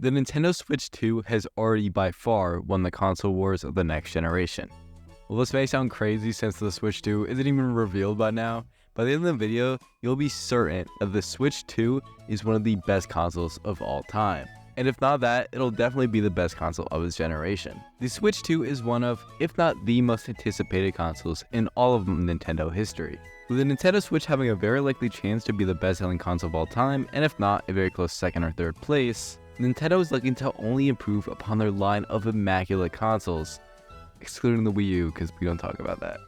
The Nintendo Switch 2 has already by far won the console wars of the next generation. Well, this may sound crazy since the Switch 2 isn't even revealed by now. By the end of the video, you'll be certain that the Switch 2 is one of the best consoles of all time. And if not that, it'll definitely be the best console of its generation. The Switch 2 is one of, if not the most anticipated consoles in all of Nintendo history, with the Nintendo Switch having a very likely chance to be the best-selling console of all time, and if not, a very close second or third place. Nintendo is looking to only improve upon their line of immaculate consoles, excluding the Wii U because we don't talk about that.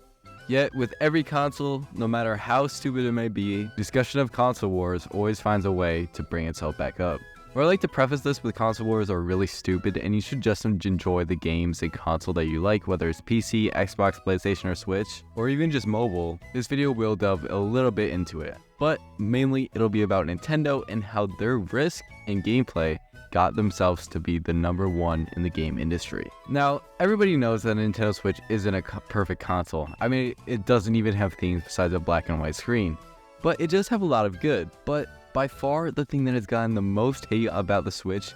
Yet, with every console, no matter how stupid it may be, discussion of console wars always finds a way to bring itself back up. Or I like to preface this with console wars are really stupid and you should just enjoy the games and console that you like, whether it's PC, Xbox, PlayStation, or Switch, or even just mobile. This video will delve a little bit into it, but mainly it'll be about Nintendo and how their risk and gameplay got themselves to be the #1 in the game industry. Now, everybody knows that Nintendo Switch isn't a perfect console. I mean, it doesn't even have themes besides a black and white screen, but it does have a lot of good. But by far, the thing that has gotten the most hate about the Switch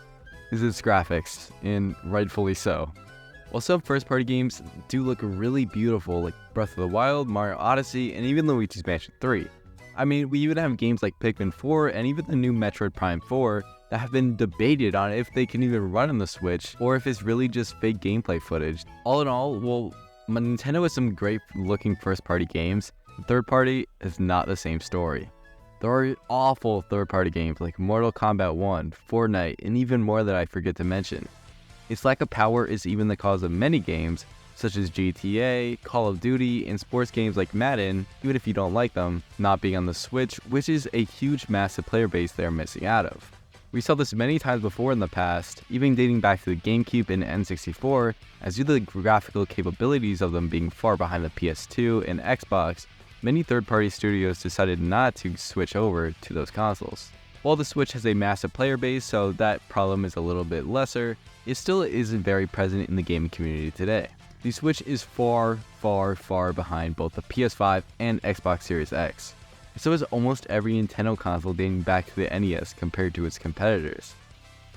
is its graphics, and rightfully so. While some first-party games do look really beautiful, like Breath of the Wild, Mario Odyssey, and even Luigi's Mansion 3. I mean, we even have games like Pikmin 4 and even the new Metroid Prime 4 that have been debated on if they can even run on the Switch or if it's really just fake gameplay footage. All in all, well, Nintendo has some great looking first-party games. Third party is not the same story. There are awful third-party games like Mortal Kombat 1, Fortnite, and even more that I forget to mention. Its lack of power is even the cause of many games, such as GTA, Call of Duty, and sports games like Madden, even if you don't like them, not being on the Switch, which is a huge massive player base they're missing out of. We saw this many times before in the past, even dating back to the GameCube and N64, as due to the graphical capabilities of them being far behind the PS2 and Xbox, many third-party studios decided not to switch over to those consoles. While the Switch has a massive player base, so that problem is a little bit lesser, it still isn't very present in the gaming community today. The Switch is far behind both the PS5 and Xbox Series X. So is almost every Nintendo console dating back to the NES compared to its competitors.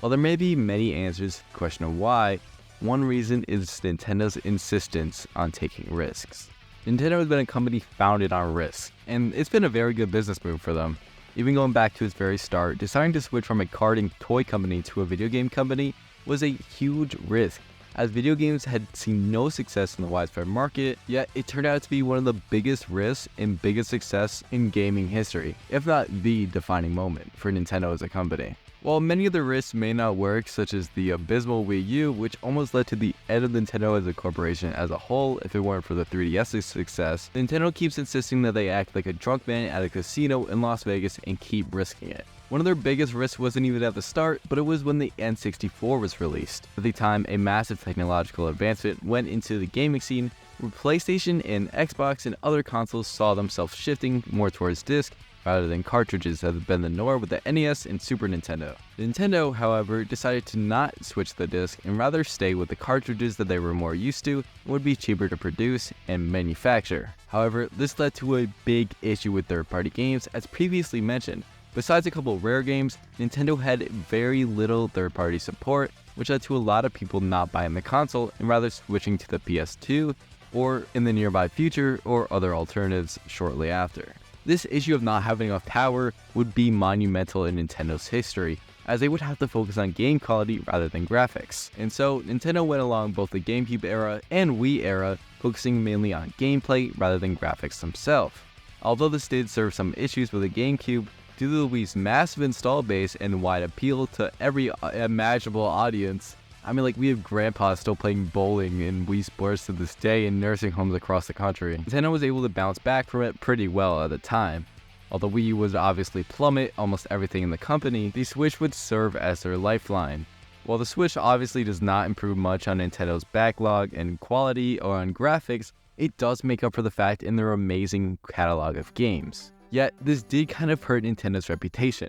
While there may be many answers to the question of why, one reason is Nintendo's insistence on taking risks. Nintendo has been a company founded on risk, and it's been a very good business move for them. Even going back to its very start, deciding to switch from a card and toy company to a video game company was a huge risk, as video games had seen no success in the widespread market, yet it turned out to be one of the biggest risks and biggest success in gaming history, if not the defining moment for Nintendo as a company. While many of the risks may not work, such as the abysmal Wii U, which almost led to the end of Nintendo as a corporation as a whole if it weren't for the 3DS's success, Nintendo keeps insisting that they act like a drunk man at a casino in Las Vegas and keep risking it. One of their biggest risks wasn't even at the start, but it was when the N64 was released. At the time, a massive technological advancement went into the gaming scene, where PlayStation and Xbox and other consoles saw themselves shifting more towards disc rather than cartridges that had been the norm with the NES and Super Nintendo. Nintendo, however, decided to not switch the disc and rather stay with the cartridges that they were more used to and would be cheaper to produce and manufacture. However, this led to a big issue with third-party games, as previously mentioned. Besides a couple of rare games, Nintendo had very little third-party support, which led to a lot of people not buying the console and rather switching to the PS2 or in the nearby future or other alternatives shortly after. This issue of not having enough power would be monumental in Nintendo's history, as they would have to focus on game quality rather than graphics. And so, Nintendo went along both the GameCube era and Wii era, focusing mainly on gameplay rather than graphics themselves. Although this did serve some issues with the GameCube, due to the Wii's massive install base and wide appeal to every imaginable audience, I mean, like, we have grandpas still playing bowling in Wii Sports to this day in nursing homes across the country. Nintendo was able to bounce back from it pretty well at the time. Although Wii U would obviously plummet almost everything in the company, the Switch would serve as their lifeline. While the Switch obviously does not improve much on Nintendo's backlog and quality or on graphics, it does make up for the fact in their amazing catalog of games. Yet, this did kind of hurt Nintendo's reputation.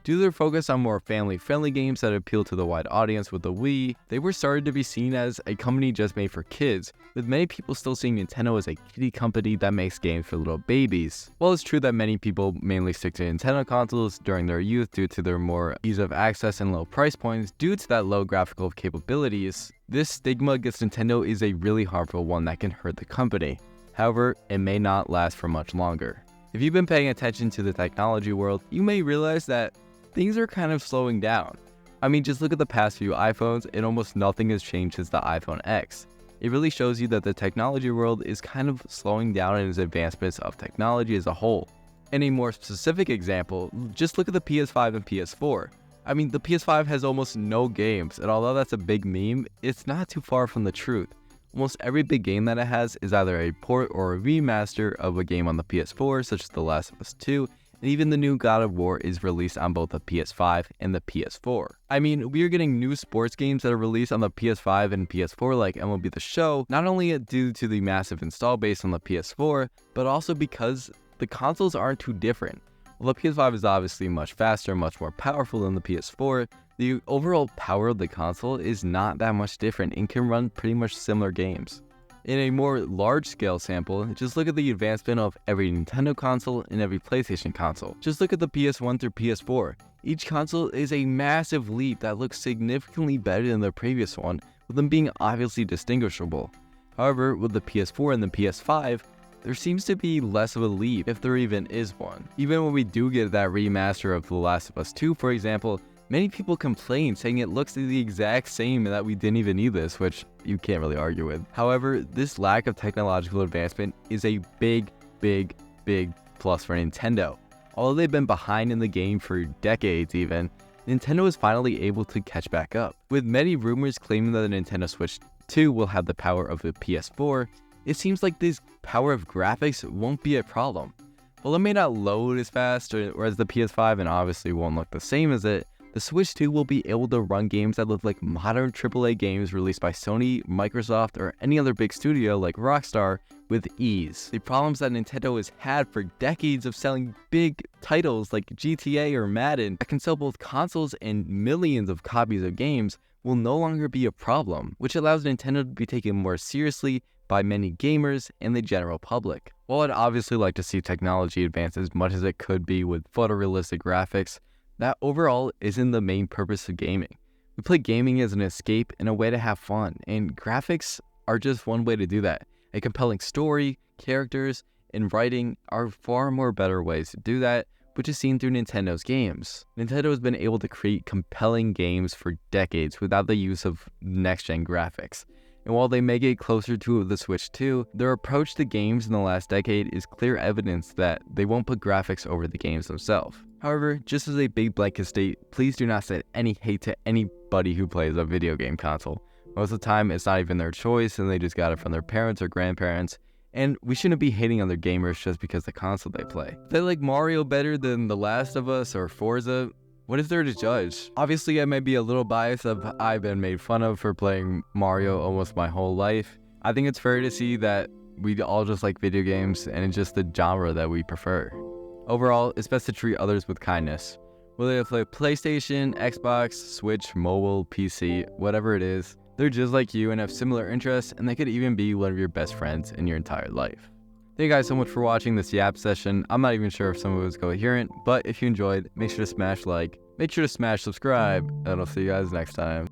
Due to their focus on more family-friendly games that appeal to the wide audience with the Wii, they were started to be seen as a company just made for kids, with many people still seeing Nintendo as a kiddie company that makes games for little babies. While it's true that many people mainly stick to Nintendo consoles during their youth due to their more ease of access and low price points due to that low graphical capabilities, this stigma against Nintendo is a really harmful one that can hurt the company. However, it may not last for much longer. If you've been paying attention to the technology world, you may realize that things are kind of slowing down. I mean, just look at the past few iPhones and almost nothing has changed since the iPhone X. It really shows you that the technology world is kind of slowing down in its advancements of technology as a whole. In a more specific example, just look at the PS5 and PS4. I mean, the PS5 has almost no games, and although that's a big meme, it's not too far from the truth. Almost every big game that it has is either a port or a remaster of a game on the PS4, such as The Last of Us 2, and even the new God of War is released on both the PS5 and the PS4. I mean, we are getting new sports games that are released on the PS5 and PS4 like MLB The Show, not only due to the massive install base on the PS4, but also because the consoles aren't too different. While the PS5 is obviously much faster, much more powerful than the PS4, the overall power of the console is not that much different and can run pretty much similar games. In a more large-scale sample, just look at the advancement of every Nintendo console and every PlayStation console. Just look at the PS1 through PS4. Each console is a massive leap that looks significantly better than the previous one, with them being obviously distinguishable. However, with the PS4 and the PS5, there seems to be less of a leap, if there even is one. Even when we do get that remaster of The Last of Us 2, for example, many people complain saying it looks the exact same and that we didn't even need this, which you can't really argue with. However, this lack of technological advancement is a big plus for Nintendo. Although they've been behind in the game for decades even, Nintendo is finally able to catch back up. With many rumors claiming that the Nintendo Switch 2 will have the power of the PS4, it seems like this power of graphics won't be a problem. While it may not load as fast or as the PS5 and obviously won't look the same as it, the Switch 2 will be able to run games that look like modern AAA games released by Sony, Microsoft, or any other big studio like Rockstar with ease. The problems that Nintendo has had for decades of selling big titles like GTA or Madden that can sell both consoles and millions of copies of games will no longer be a problem, which allows Nintendo to be taken more seriously by many gamers and the general public. While I'd obviously like to see technology advance as much as it could be with photorealistic graphics, that overall isn't the main purpose of gaming. We play gaming as an escape and a way to have fun, and graphics are just one way to do that. A compelling story, characters, and writing are far more better ways to do that, which is seen through Nintendo's games. Nintendo has been able to create compelling games for decades without the use of next-gen graphics. And while they may get closer to the Switch 2, their approach to games in the last decade is clear evidence that they won't put graphics over the games themselves. However, just as a big blanket state, please do not send any hate to anybody who plays a video game console. Most of the time, it's not even their choice and they just got it from their parents or grandparents. And we shouldn't be hating other gamers just because the console they play. If they like Mario better than The Last of Us or Forza, what is there to judge? Obviously, I may be a little biased of I've been made fun of for playing Mario almost my whole life. I think it's fair to see that we all just like video games and it's just the genre that we prefer. Overall, it's best to treat others with kindness. Whether they play PlayStation, Xbox, Switch, mobile, PC, whatever it is, they're just like you and have similar interests, and they could even be one of your best friends in your entire life. Thank you guys so much for watching this Yap session. I'm not even sure if some of it was coherent, but if you enjoyed, make sure to smash like, make sure to smash subscribe, and I'll see you guys next time.